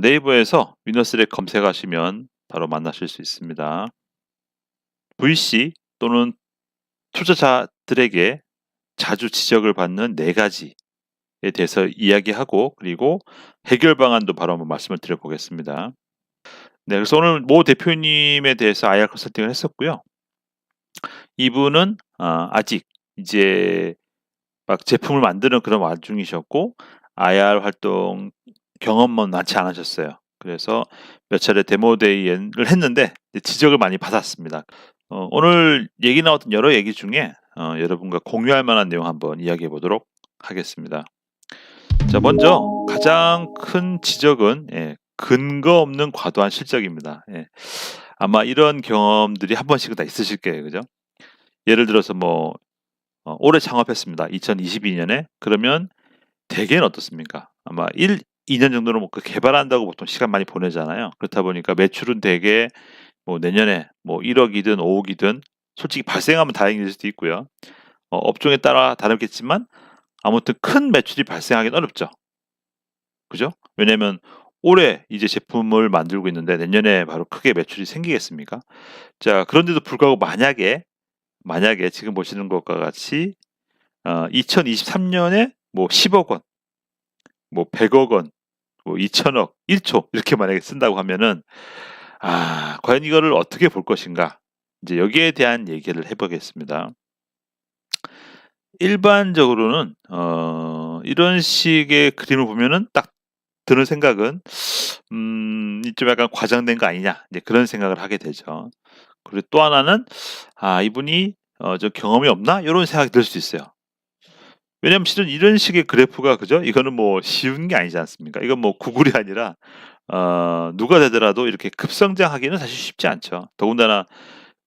네이버에서 위너스랩 검색하시면 바로 만나실 수 있습니다. VC 또는 투자자들에게 자주 지적을 받는 4 가지에 대해서 이야기하고, 그리고 해결 방안도 바로 한번 말씀을 드려 보겠습니다. 네, 그래서 오늘 모 대표님에 대해서 IR 컨설팅을 했었고요. 이분은 아직 이제 막 제품을 만드는 그런 와중이셨고, IR 활동 경험은 많지 않으셨어요. 그래서 몇 차례 데모 데이를 했는데 이제 지적을 많이 받았습니다. 오늘 얘기 나왔던 여러 얘기 중에 여러분과 공유할 만한 내용 한번 이야기해 보도록 하겠습니다. 자, 먼저 가장 큰 지적은 근거 없는 과도한 실적입니다. 아마 이런 경험들이 한 번씩은 다 있으실 거예요. 그죠? 예를 들어서 뭐 올해 창업했습니다. 2022년에. 그러면 대개는 어떻습니까? 아마 2년 정도는 뭐 그 개발한다고 보통 시간 많이 보내잖아요. 그렇다 보니까 매출은 대개 뭐 내년에 뭐 1억 이든 5억 이든 솔직히 발생하면 다행일 수도 있고요. 업종에 따라 다르겠지만 아무튼 큰 매출이 발생하기는 어렵죠. 그죠? 왜냐면 올해 이제 제품을 만들고 있는데 내년에 바로 크게 매출이 생기겠습니까? 자, 그런데도 불구하고 만약에 지금 보시는 것과 같이 2023년에 뭐 10억 원, 뭐 100억 원, 뭐 2천억, 1조 이렇게 만약에 쓴다고 하면은 과연 이거를 어떻게 볼 것인가? 이제 여기에 대한 얘기를 해 보겠습니다. 일반적으로는 이런 식의 그림을 보면은 딱 드는 생각은 이 좀 약간 과장된 거 아니냐, 이제 그런 생각을 하게 되죠. 그리고 또 하나는 '이분이 좀 경험이 없나?' 요런 생각이 들 수 있어요. 왜냐면 실은 이런 식의 그래프가, 그죠? 이거는 뭐 쉬운 게 아니지 않습니까? 이건 뭐 구글이 아니라 누가 되더라도 이렇게 급성장하기는 사실 쉽지 않죠. 더군다나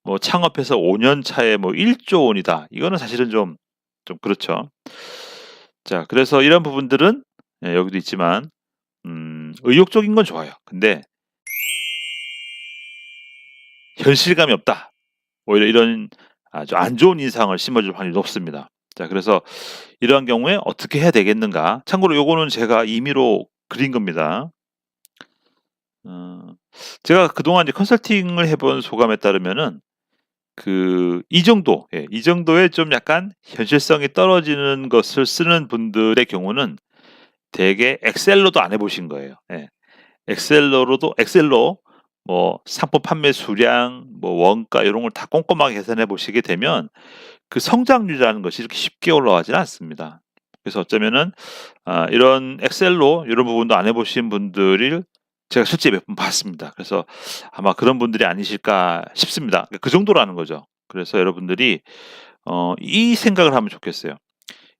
뭐 창업해서 5년 차에 뭐 1조 원이다. 이거는 사실은 좀 그렇죠. 자, 그래서 이런 부분들은 여기도 있지만 의욕적인 건 좋아요. 근데 현실감이 없다. 오히려 이런 아주 안 좋은 인상을 심어줄 확률이 높습니다. 자, 그래서 이러한 경우에 어떻게 해야 되겠는가? 참고로 요거는 제가 임의로 그린 겁니다. 어 제가 그동안 이제 컨설팅을 해본 소감에 따르면은 이 정도의 좀 약간 현실성이 떨어지는 것을 쓰는 분들의 경우는 대개 엑셀로도 안 해 보신 거예요. 엑셀로 뭐 상품 판매 수량, 뭐 원가 요런 걸 다 꼼꼼하게 계산해 보시게 되면 그 성장률이라는 것이 이렇게 쉽게 올라가지는 않습니다. 그래서 어쩌면은 이런 엑셀로 이런 부분도 안 해 보신 분들을 제가 실제 몇 분 봤습니다. 그래서 아마 그런 분들이 아니실까 싶습니다. 그 정도라는 거죠. 그래서 여러분들이 이 생각을 하면 좋겠어요.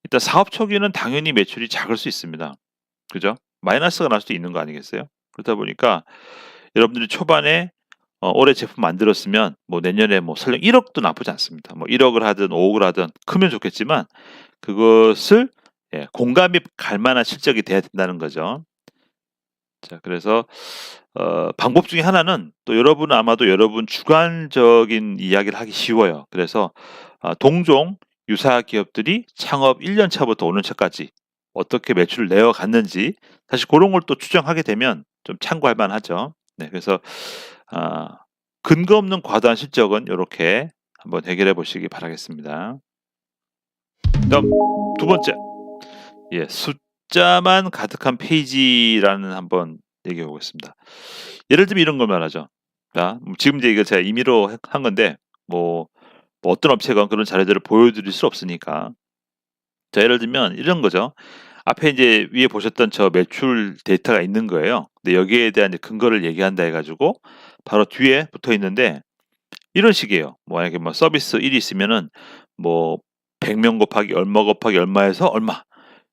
일단 사업 초기는 당연히 매출이 작을 수 있습니다. 그죠? 마이너스가 날 수도 있는 거 아니겠어요? 그렇다 보니까 여러분들이 초반에 올해 제품 만들었으면 뭐 내년에 뭐 설령 1억 억도 나쁘지 않습니다. 뭐 1억 억을 하든 5억 억을 하든 크면 좋겠지만 그것을 공감이 갈 만한 실적이 돼야 된다는 거죠. 자, 그래서 방법 중에 하나는, 또 여러분은 아마도 여러분 주관적인 이야기를 하기 쉬워요. 그래서 동종 유사 기업들이 창업 1년 차부터 5년 차까지 어떻게 매출을 내어 갔는지 사실 그런 걸 또 추정하게 되면 좀 참고할 만하죠. 네, 그래서 아 근거 없는 과도한 실적은 이렇게 한번 해결해 보시기 바라겠습니다. 그다음 두 번째. 숫자만 가득한 페이지라는 한번 얘기해 보겠습니다. 예를 들면 이런 걸 말하죠. 자, 지금 이제 이거 제가 임의로 한 건데 뭐 어떤 업체가 그런 자료들을 보여드릴 수 없으니까. 자, 예를 들면 이런 거죠. 앞에 이제 위에 보셨던 저 매출 데이터가 있는 거예요. 근데 여기에 대한 이제 근거를 얘기한다 해 가지고 바로 뒤에 붙어 있는데 이런 식이에요. 뭐 만약에 뭐 서비스 1이 있으면은 뭐 100명 곱하기 얼마 곱하기 얼마에서 얼마,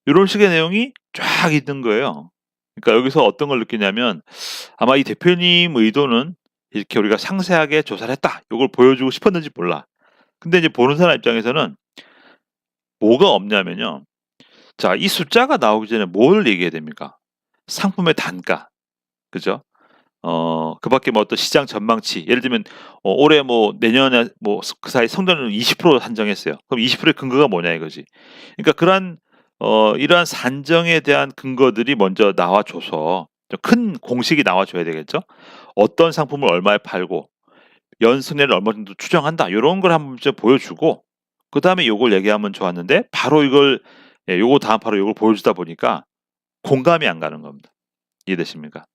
요런 식의 내용이 쫙 있는 거예요. 그러니까 여기서 어떤 걸 느끼냐면 아마 이 대표님 의도는 이렇게 우리가 상세하게 조사를 했다, 요걸 보여주고 싶었는지 몰라. 근데 이제 보는 사람 입장에서는 뭐가 없냐면요. 자, 이 숫자가 나오기 전에 뭘 얘기해야 됩니까? 상품의 단가. 그죠? 그밖에 뭐 어떤 시장 전망치, 예를 들면 올해 뭐 내년에 뭐 그 사이 성장률 20% 산정했어요. 그럼 20%의 근거가 뭐냐 이거지. 그러니까 그러한 이러한 산정에 대한 근거들이 먼저 나와 줘서 좀 큰 공식이 나와줘야 되겠죠. 어떤 상품을 얼마에 팔고 연순위를 얼마 정도 추정한다. 요런 걸 한번 좀 보여주고 그다음에 요걸 얘기하면 좋았는데 바로 이걸 요거 다음 바로 요걸 보여주다 보니까 공감이 안 가는 겁니다. 이해되십니까?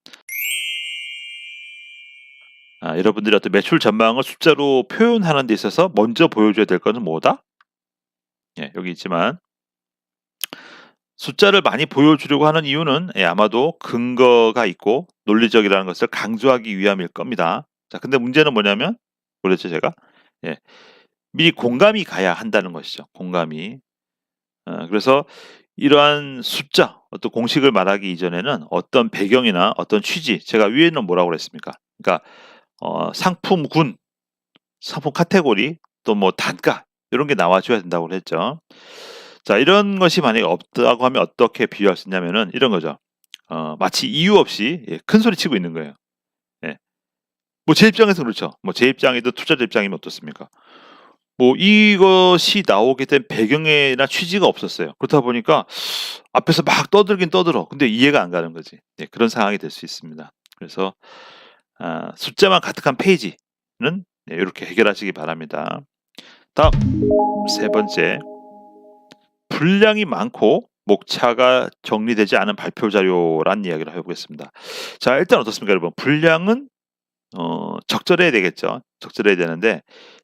여러분들이 어떤 매출 전망을 숫자로 표현하는 데 있어서 먼저 보여줘야 될 거는 뭐다? 여기 있지만 숫자를 많이 보여주려고 하는 이유는 아마도 근거가 있고 논리적이라는 것을 강조하기 위함일 겁니다. 자, 근데 문제는 뭐냐면 그랬죠 제가? 예. 미리 공감이 가야 한다는 것이죠, 공감이. 그래서 이러한 숫자, 어떤 공식을 말하기 이전에는 어떤 배경이나 어떤 취지, 제가 위에는 뭐라고 그랬습니까? 그러니까 상품군, 상품 카테고리, 또 뭐 단가 요런 게 나와줘야 된다고 그랬죠. 자, 이런 것이 만약에 없다고 하면 어떻게 비유할 수 있냐면은 이런 거죠. 마치 이유 없이 큰 소리 치고 있는 거예요. 예. 뭐 제 입장에서 그렇죠. 뭐 제 입장이든 투자자 입장이면 어떻습니까? 뭐 이것이 나오게 된 배경이나 취지가 없었어요. 그렇다 보니까 앞에서 막 떠들긴 떠들어. 근데 이해가 안 가는 거지. 그런 상황이 될 수 있습니다. 그래서 숫자만 가득한 페이지는 요렇게 해결하시기 바랍니다. 다음 세 번째. 분량이 많고 목차가 정리되지 않은 발표 자료란 이야기를 해 보겠습니다. 자, 일단 어떻습니까 여러분? 분량은 적절해야 되겠죠. 적절해야 되는데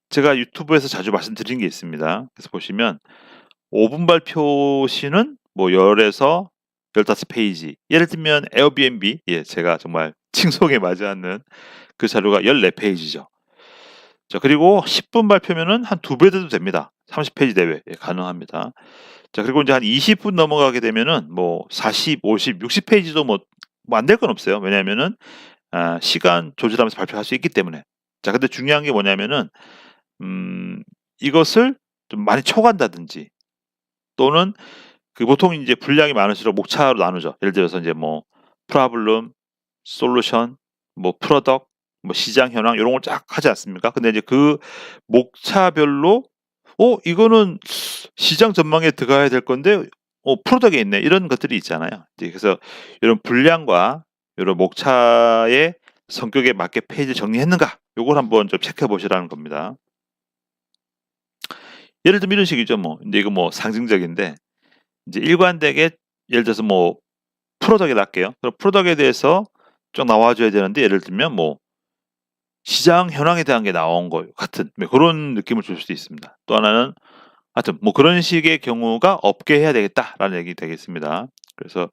제가 유튜브에서 자주 말씀드린 게 있습니다. 그래서 보시면 5분 발표 시는 뭐 10 에서 15 페이지. 예를 들면 에어비앤비, 제가 정말 칭송에 맞지 않는 그 자료가 14 페이지죠. 자, 그리고 10분 발표면은 한 2배 돼도 됩니다. 30 페이지 내외 가능합니다. 자, 그리고 인제 한 20분 넘어가게 되면은 뭐 40, 50, 60 페이지도 뭐 안 될 건 없어요. 왜냐하면은 시간 조절하면서 발표할 수 있기 때문에. 자, 근데 중요한 게 뭐냐면은 이것을 좀 많이 초과한다든지 또는 그 보통 인제 분량이 많을수록 목차로 나누죠. 예를 들어서 인제 뭐 problem, solution, 뭐 product, 뭐 시장 현황 요런 걸 쫙 하지 않습니까? 근데 이제 그 목차별로 이거는 시장 전망에 들어가야 될 건데 프로덕트에 있네. 이런 것들이 있잖아요. 이제 그래서 이런 분량과 요런 목차의 성격에 맞게 페이지를 정리했는가 요걸 한번 좀 체크해 보시라는 겁니다. 예를 들면 이런 식이죠 뭐. 인제 이거 뭐 상징적인데 이제 일관되게 예를 들어서 뭐 프로덕트를 할게요. 그럼 프로덕트에 대해서 쭉 나와 줘야 되는데 예를 들면 뭐 시장 현황에 대한 게 나온 것 같은 그런 느낌을 줄 수도 있습니다. 또 하나는 하여튼 뭐 그런 식의 경우가 없게 해야 되겠다라는 얘기 되겠습니다. 그래서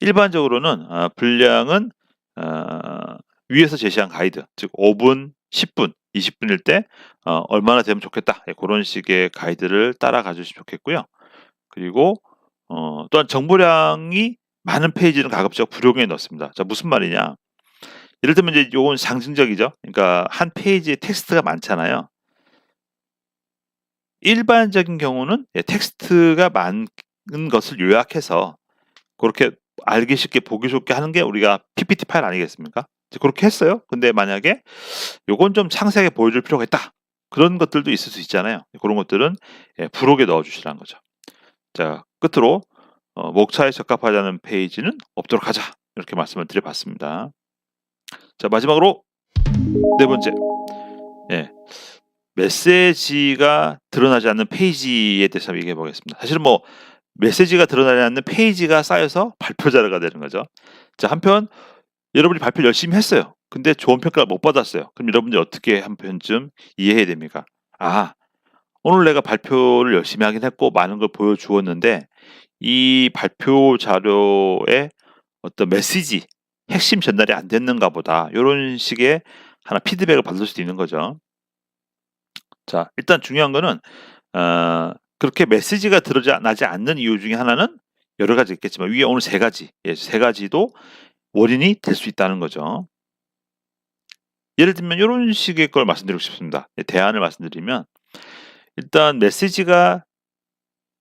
일반적으로는 분량은 어 위에서 제시한 가이드 즉 5 분, 10 분, 20 분일 때 얼마나 되면 좋겠다. 고런 식의 가이드를 따라가 주시면 좋겠고요. 그리고 또한 정보량이 많은 페이지는 가급적 부록에 넣습니다. 자, 무슨 말이냐. 예를 들면 이제 요건 상징적이죠. 그러니까 한 페이지에 텍스트가 많잖아요. 일반적인 경우는 텍스트가 많은 것을 요약해서 고렇게 알기 쉽게 보기 좋게 하는 게 우리가 PPT 파일 아니겠습니까? 이제 고렇게 했어요. 근데 만약에 요건 좀 상세하게 보여줄 필요가 있다. 그런 것들도 있을 수 있잖아요. 고런 것들은 부록에 넣어 주시라는 거죠. 자, 끝으로 목차에 적합하지 않은 페이지는 없도록 하자. 이렇게 말씀을 드려 봤습니다. 자, 마지막으로 네 번째. 예. 메시지가 드러나지 않는 페이지에 대해서 얘기해 보겠습니다. 사실은 뭐 메시지가 드러나지 않는 페이지가 쌓여서 발표 자료가 되는 거죠. 자, 한편 여러분이 발표를 열심히 했어요. 근데 좋은 평가를 못 받았어요. 그럼 여러분들이 어떻게 한 편쯤 이해해야 됩니까? 오늘 내가 발표를 열심히 하긴 했고 많은 걸 보여주었는데 이 발표 자료의 어떤 메시지, 핵심 전달이 안 됐는가 보다. 요런 식의 하나 피드백을 받을 수도 있는 거죠. 자, 일단 중요한 거는 그렇게 메시지가 드러나지 않는 이유 중에 하나는 여러 가지 있겠지만 위에 오늘 세 가지, 세 가지도 원인이 될 수 있다는 거죠. 예를 들면 요런 식의 걸 말씀드리고 싶습니다. 대안을 말씀드리면 일단 메시지가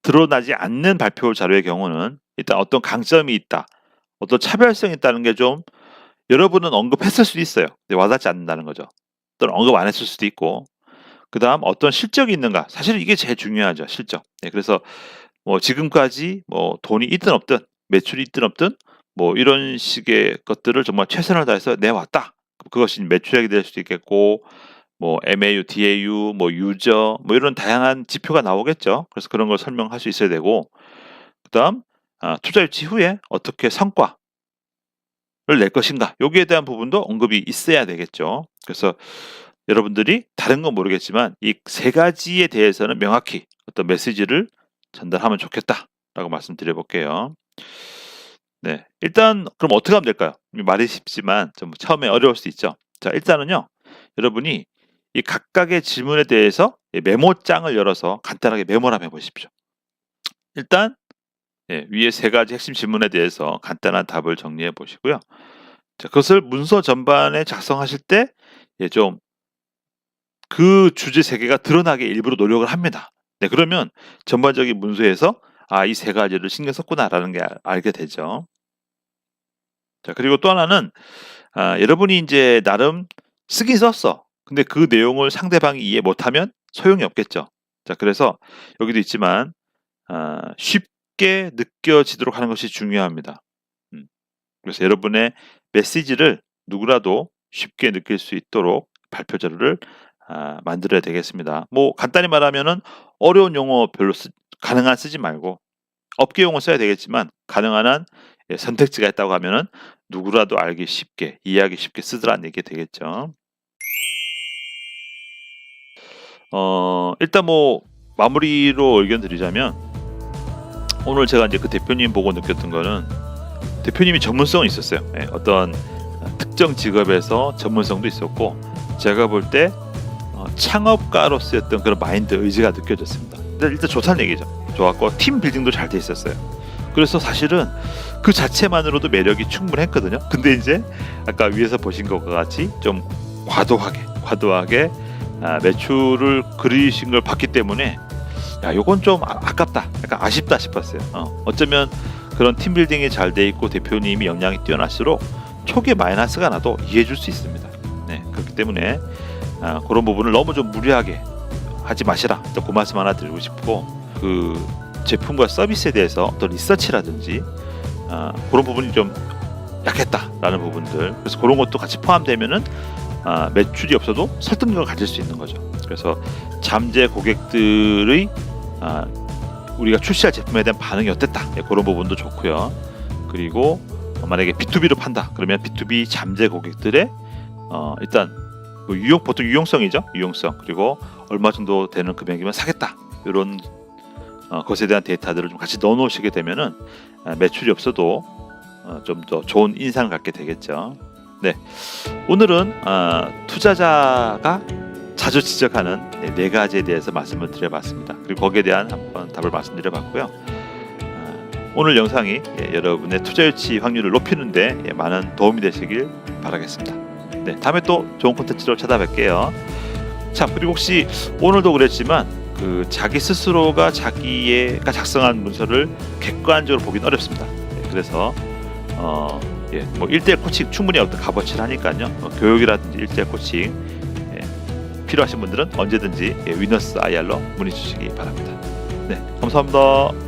드러나지 않는 발표 자료의 경우는 일단 어떤 강점이 있다, 어떤 차별성이 있다는 게 좀 여러분은 언급했을 수도 있어요. 근데 와닿지 않는다는 거죠. 또는 언급 안 했을 수도 있고 그다음 어떤 실적이 있는가. 사실 이게 제일 중요하죠, 실적. 그래서 뭐 지금까지 뭐 돈이 있든 없든 매출이 있든 없든 뭐 이런 식의 것들을 정말 최선을 다해서 내왔다. 그것이 매출액이 될 수도 있겠고 뭐 MAU, DAU, 뭐 유저 뭐 이런 다양한 지표가 나오겠죠. 그래서 그런 걸 설명할 수 있어야 되고 그다음 투자 유치 후에 어떻게 성과를 낼 것인가 여기에 대한 부분도 언급이 있어야 되겠죠. 그래서 여러분들이 다른 건 모르겠지만 이 세 가지에 대해서는 명확히 어떤 메시지를 전달하면 좋겠다라고 말씀드려 볼게요. 네. 일단 그럼 어떻게 하면 될까요? 말이 쉽지만 좀 처음에 어려울 수 있죠. 자, 일단은요. 여러분이 이 각각의 질문에 대해서 메모장을 열어서 간단하게 메모를 한번 해 보십시오. 일단 위에 세 가지 핵심 질문에 대해서 간단한 답을 정리해 보시고요. 자, 그것을 문서 전반에 작성하실 때 좀 그 주제 세계가 드러나게 일부러 노력을 합니다. 네, 그러면 전반적인 문서에서 '아, 이 세 가지를 신경 썼구나.'라는 게 알게 되죠. 자, 그리고 또 하나는 여러분이 인제 나름 쓰긴 썼어. 근데 그 내용을 상대방이 이해 못하면 소용이 없겠죠. 자, 그래서 여기도 있지만 쉽게 느껴지도록 하는 것이 중요합니다. 음. 그래서 여러분의 메시지를 누구라도 쉽게 느낄 수 있도록 발표 자료를 만들어야 되겠습니다. 뭐 간단히 말하면은 어려운 용어 별로 가능한 쓰지 말고 업계 용어 써야 되겠지만 가능한 한 선택지가 있다고 하면은 누구라도 알기 쉽게 이해하기 쉽게 쓰더라는 얘기가 되겠죠. 일단 뭐 마무리로 의견 드리자면 오늘 제가 이제 그 대표님 보고 느꼈던 거는 대표님이 전문성이 있었어요. 어떤 특정 직업에서 전문성도 있었고 제가 볼 때 창업가로서의 어떤 그런 마인드 의지가 느껴졌습니다. 일단 좋다는 얘기죠. 좋았고 팀 빌딩도 잘 돼 있었어요. 그래서 사실은 그 자체만으로도 매력이 충분했거든요. 근데 이제 아까 위에서 보신 것과 같이 좀 과도하게 매출을 그리신 걸 봤기 때문에 야, 요건 좀 아깝다. 약간 아쉽다 싶었어요. 어쩌면 그런 팀 빌딩이 잘 돼 있고 대표님이 역량이 뛰어날수록 초기에 마이너스가 나도 이해해 줄 수 있습니다. 네, 그렇기 때문에 그런 부분을 너무 좀 무리하게 하지 마시라. 또 그 말씀 하나 드리고 싶고 그 제품과 서비스에 대해서 어떤 리서치라든지 그런 부분이 좀 약했다라는 부분들. 그래서 그런 것도 같이 포함되면은 매출이 없어도 설득력을 가질 수 있는 거죠. 그래서 잠재 고객들의 우리가 출시할 제품에 대한 반응이 어땠다. 그런 부분도 좋고요. 그리고 만약에 B2B로 판다. 그러면 B2B 잠재 고객들의 일단 뭐 보통 유용성이죠. 유용성. 그리고 얼마 정도 되는 금액이면 사겠다. 이런 것에 대한 데이터들을 좀 같이 넣어 놓으시게 되면은 매출이 없어도 좀 더 좋은 인상을 갖게 되겠죠. 네, 오늘은 투자자가 자주 지적하는 네 가지에 대해서 말씀을 드려봤습니다. 그리고 거기에 대한 한번 답을 말씀드려봤고요. 오늘 영상이 여러분의 투자 유치 확률을 높이는데 많은 도움이 되시길 바라겠습니다. 네, 다음에 또 좋은 콘텐츠로 찾아뵐게요. 자, 그리고 혹시 오늘도 그랬지만 자기 스스로가 자기가 작성한 문서를 객관적으로 보기는 어렵습니다. 네, 그래서 뭐 1대1 코칭 충분히 어떤 값어치를 하니까요. 교육이라든지 1대1 코칭 필요하신 분들은 언제든지 위너스 IR로 문의 주시기 바랍니다. 네, 감사합니다.